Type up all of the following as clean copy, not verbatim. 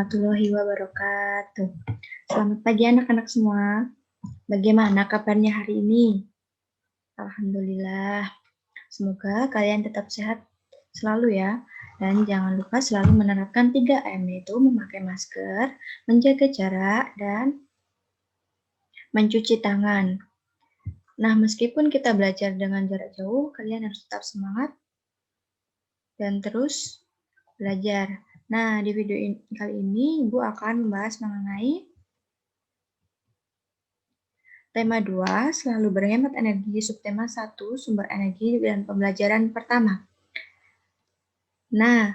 warahmatullahi wabarakatuh. Selamat pagi anak-anak semua. Bagaimana kabarnya hari ini? Alhamdulillah. Semoga kalian tetap sehat selalu ya. Dan jangan lupa selalu menerapkan 3M, yaitu memakai masker, menjaga jarak, dan mencuci tangan. Nah, meskipun kita belajar dengan jarak jauh, kalian harus tetap semangat dan terus belajar. Nah, di video kali ini Ibu akan membahas mengenai tema 2, selalu berhemat energi. Subtema 1, sumber energi dan pembelajaran pertama. Nah,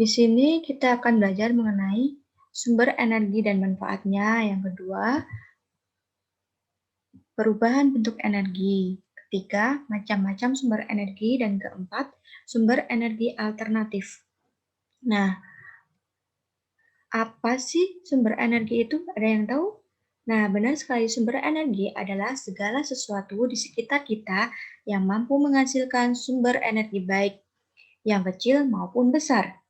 di sini kita akan belajar mengenai sumber energi dan manfaatnya. Yang kedua, perubahan bentuk energi. Ketiga, macam-macam sumber energi. Dan keempat, sumber energi alternatif. Nah, apa sih sumber energi itu? Ada yang tahu? Nah, benar sekali, sumber energi adalah segala sesuatu di sekitar kita yang mampu menghasilkan sumber energi baik yang kecil maupun besar.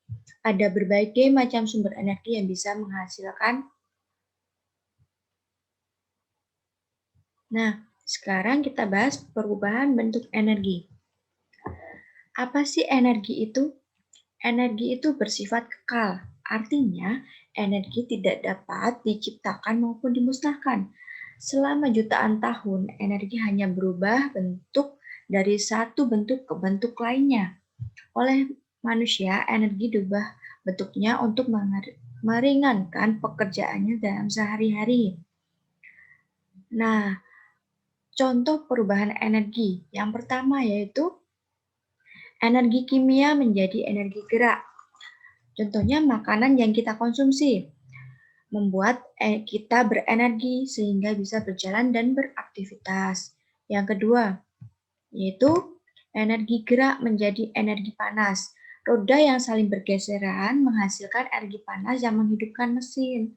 Ada berbagai macam sumber energi yang bisa menghasilkan. Nah, sekarang kita bahas perubahan bentuk energi. Apa sih energi itu? Energi itu bersifat kekal. Artinya, energi tidak dapat diciptakan maupun dimusnahkan. Selama jutaan tahun, energi hanya berubah bentuk dari satu bentuk ke bentuk lainnya. Oleh manusia, energi diubah bentuknya untuk meringankan pekerjaannya dalam sehari-hari. Nah, contoh perubahan energi. Yang pertama yaitu energi kimia menjadi energi gerak. Contohnya makanan yang kita konsumsi membuat kita berenergi sehingga bisa berjalan dan beraktivitas. Yang kedua, yaitu energi gerak menjadi energi panas. Roda yang saling bergeseran menghasilkan energi panas yang menghidupkan mesin.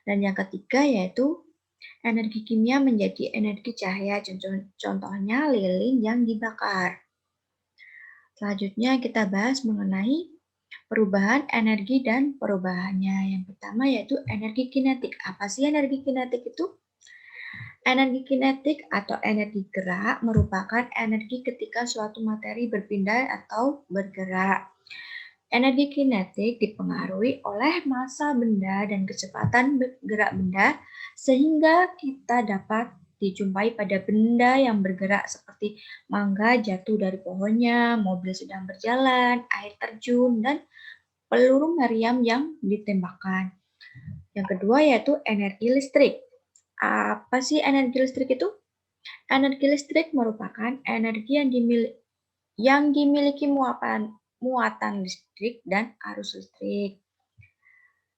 Dan yang ketiga yaitu energi kimia menjadi energi cahaya. Contohnya lilin yang dibakar. Selanjutnya kita bahas mengenai perubahan energi dan perubahannya. Yang pertama yaitu energi kinetik. Apa sih energi kinetik itu? Energi kinetik atau energi gerak merupakan energi ketika suatu materi berpindah atau bergerak. Energi kinetik dipengaruhi oleh massa benda dan kecepatan gerak benda sehingga kita dapat dijumpai pada benda yang bergerak seperti mangga jatuh dari pohonnya, mobil sedang berjalan, air terjun, dan peluru meriam yang ditembakkan. Yang kedua yaitu energi listrik. Apa sih energi listrik itu? Energi listrik merupakan energi yang dimiliki muatan listrik dan arus listrik.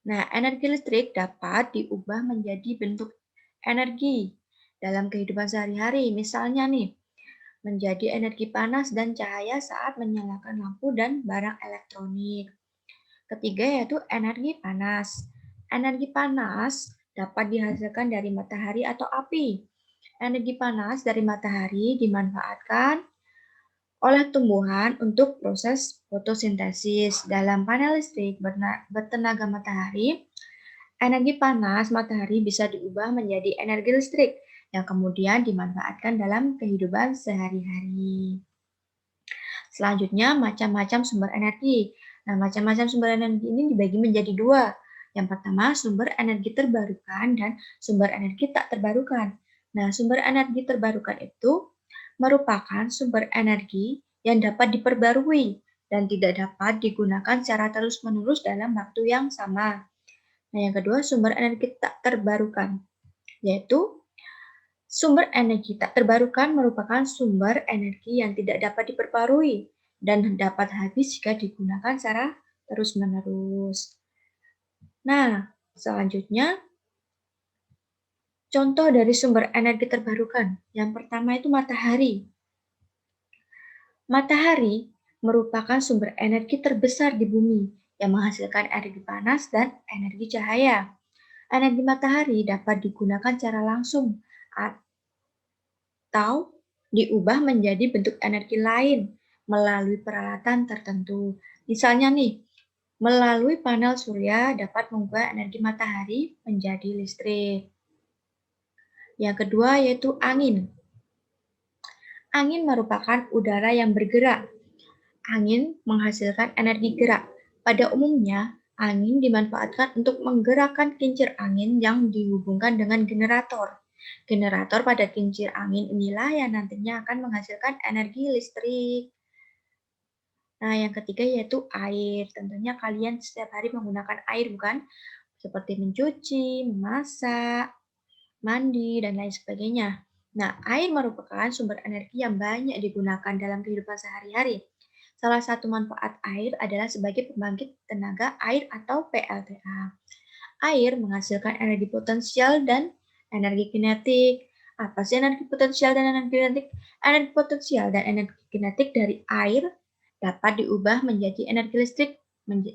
Nah, energi listrik dapat diubah menjadi bentuk energi dalam kehidupan sehari-hari. Misalnya nih, menjadi energi panas dan cahaya saat menyalakan lampu dan barang elektronik. Ketiga yaitu energi panas. Energi panas dapat dihasilkan dari matahari atau api. Energi panas dari matahari dimanfaatkan oleh tumbuhan untuk proses fotosintesis. Dalam panel listrik bertenaga matahari, energi panas matahari bisa diubah menjadi energi listrik yang kemudian dimanfaatkan dalam kehidupan sehari-hari. Selanjutnya, macam-macam sumber energi. Nah, macam-macam sumber energi ini dibagi menjadi dua. Yang pertama, sumber energi terbarukan dan sumber energi tak terbarukan. Nah, sumber energi terbarukan itu merupakan sumber energi yang dapat diperbarui dan tidak dapat digunakan secara terus-menerus dalam waktu yang sama. Nah, yang kedua, sumber energi tak terbarukan, yaitu sumber energi tak terbarukan merupakan sumber energi yang tidak dapat diperbarui dan dapat habis jika digunakan secara terus-menerus. Nah, selanjutnya contoh dari sumber energi terbarukan. Yang pertama itu matahari. Matahari merupakan sumber energi terbesar di bumi yang menghasilkan energi panas dan energi cahaya. Energi matahari dapat digunakan secara langsung atau diubah menjadi bentuk energi lain melalui peralatan tertentu. Misalnya nih, Melalui panel surya dapat mengubah energi matahari menjadi listrik. Yang kedua yaitu angin. Angin merupakan udara yang bergerak. Angin menghasilkan energi gerak. Pada umumnya, angin dimanfaatkan untuk menggerakkan kincir angin yang dihubungkan dengan generator. Generator pada kincir angin inilah yang nantinya akan menghasilkan energi listrik. Nah, yang ketiga yaitu air. Tentunya kalian setiap hari menggunakan air, bukan? Seperti mencuci, memasak, mandi, dan lain sebagainya. Nah, air merupakan sumber energi yang banyak digunakan dalam kehidupan sehari-hari. Salah satu manfaat air adalah sebagai pembangkit tenaga air atau PLTA. Air menghasilkan energi potensial dan energi kinetik. Apa sih energi potensial dan energi kinetik? Energi potensial dan energi kinetik dari air dapat diubah menjadi energi listrik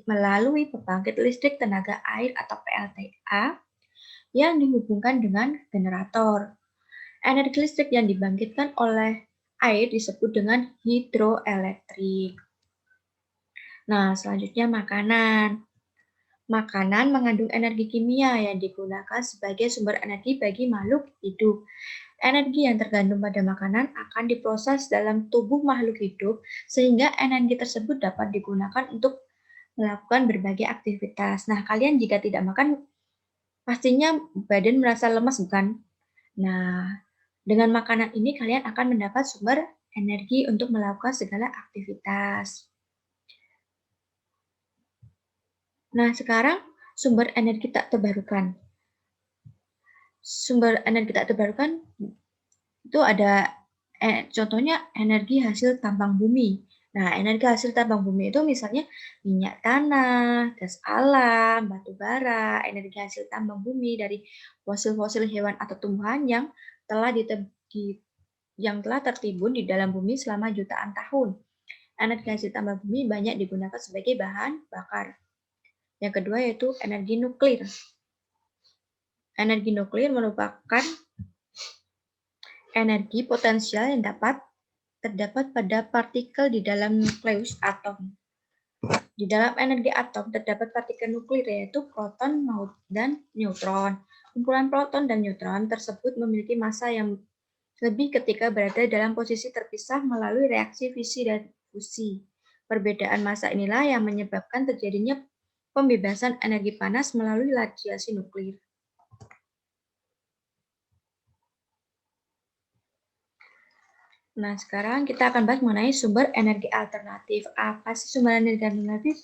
melalui pembangkit listrik tenaga air atau PLTA yang dihubungkan dengan generator. Energi listrik yang dibangkitkan oleh air disebut dengan hidroelektrik. Nah, selanjutnya makanan. Makanan mengandung energi kimia yang digunakan sebagai sumber energi bagi makhluk hidup. Energi yang terkandung pada makanan akan diproses dalam tubuh makhluk hidup sehingga energi tersebut dapat digunakan untuk melakukan berbagai aktivitas. Nah, kalian jika tidak makan, pastinya badan merasa lemas, bukan? Nah, dengan makanan ini kalian akan mendapat sumber energi untuk melakukan segala aktivitas. Nah, sekarang sumber energi tak terbarukan. Sumber energi tak terbarukan itu ada contohnya energi hasil tambang bumi. Nah, energi hasil tambang bumi itu misalnya minyak tanah, gas alam, batu bara, energi hasil tambang bumi dari fosil-fosil hewan atau tumbuhan yang telah tertimbun di dalam bumi selama jutaan tahun. Energi hasil tambang bumi banyak digunakan sebagai bahan bakar. Yang kedua yaitu energi nuklir. Energi nuklir merupakan energi potensial yang terdapat pada partikel di dalam nukleus atom. Di dalam energi atom terdapat partikel nuklir yaitu proton dan neutron. Kumpulan proton dan neutron tersebut memiliki massa yang lebih ketika berada dalam posisi terpisah melalui reaksi fisi dan fusi. Perbedaan massa inilah yang menyebabkan terjadinya pembebasan energi panas melalui radiasi nuklir. Nah, sekarang kita akan bahas mengenai sumber energi alternatif. Apa sih sumber energi alternatif?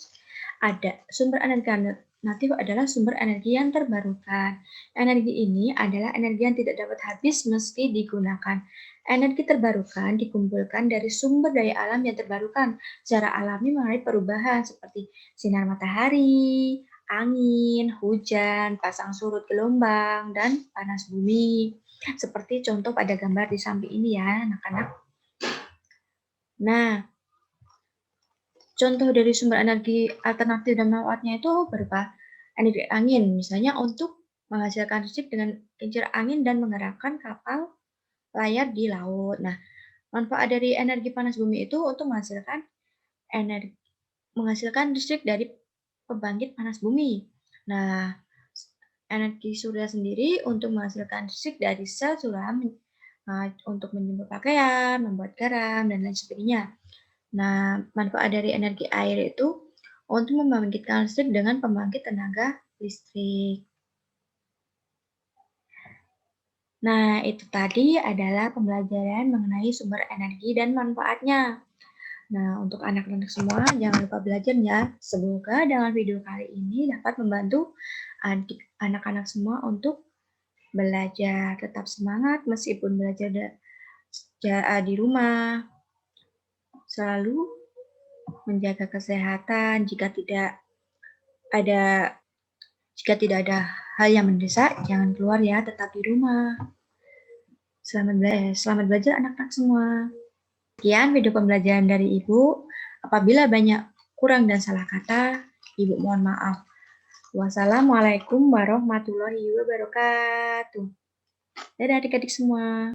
Ada. Sumber energi alternatif adalah sumber energi yang terbarukan. Energi ini adalah energi yang tidak dapat habis meski digunakan. Energi terbarukan dikumpulkan dari sumber daya alam yang terbarukan secara alami melalui perubahan seperti sinar matahari, angin, hujan, pasang surut gelombang, dan panas bumi. Seperti contoh pada gambar di samping ini ya, anak-anak. Nah, contoh dari sumber energi alternatif dan manfaatnya itu berupa energi angin, misalnya untuk menghasilkan listrik dengan kincir angin dan menggerakkan kapal layar di laut. Nah, manfaat dari energi panas bumi itu untuk menghasilkan listrik dari pembangkit panas bumi. Nah, energi surya sendiri untuk menghasilkan listrik dari sel surya untuk menjemur pakaian, membuat garam, dan lain sebagainya. Nah, manfaat dari energi air itu untuk membangkitkan listrik dengan pembangkit tenaga listrik. Nah, itu tadi adalah pembelajaran mengenai sumber energi dan manfaatnya. Nah, untuk anak-anak semua, jangan lupa belajar ya. Semoga dengan video kali ini dapat membantu anak-anak semua untuk belajar. Tetap semangat meskipun belajar di rumah. Selalu menjaga kesehatan. Jika tidak ada hal yang mendesak, jangan keluar ya, tetap di rumah. Selamat belajar anak-anak semua. Sekian video pembelajaran dari Ibu. Apabila banyak kurang dan salah kata, Ibu mohon maaf. Wassalamualaikum warahmatullahi wabarakatuh. Dadah adik-adik semua.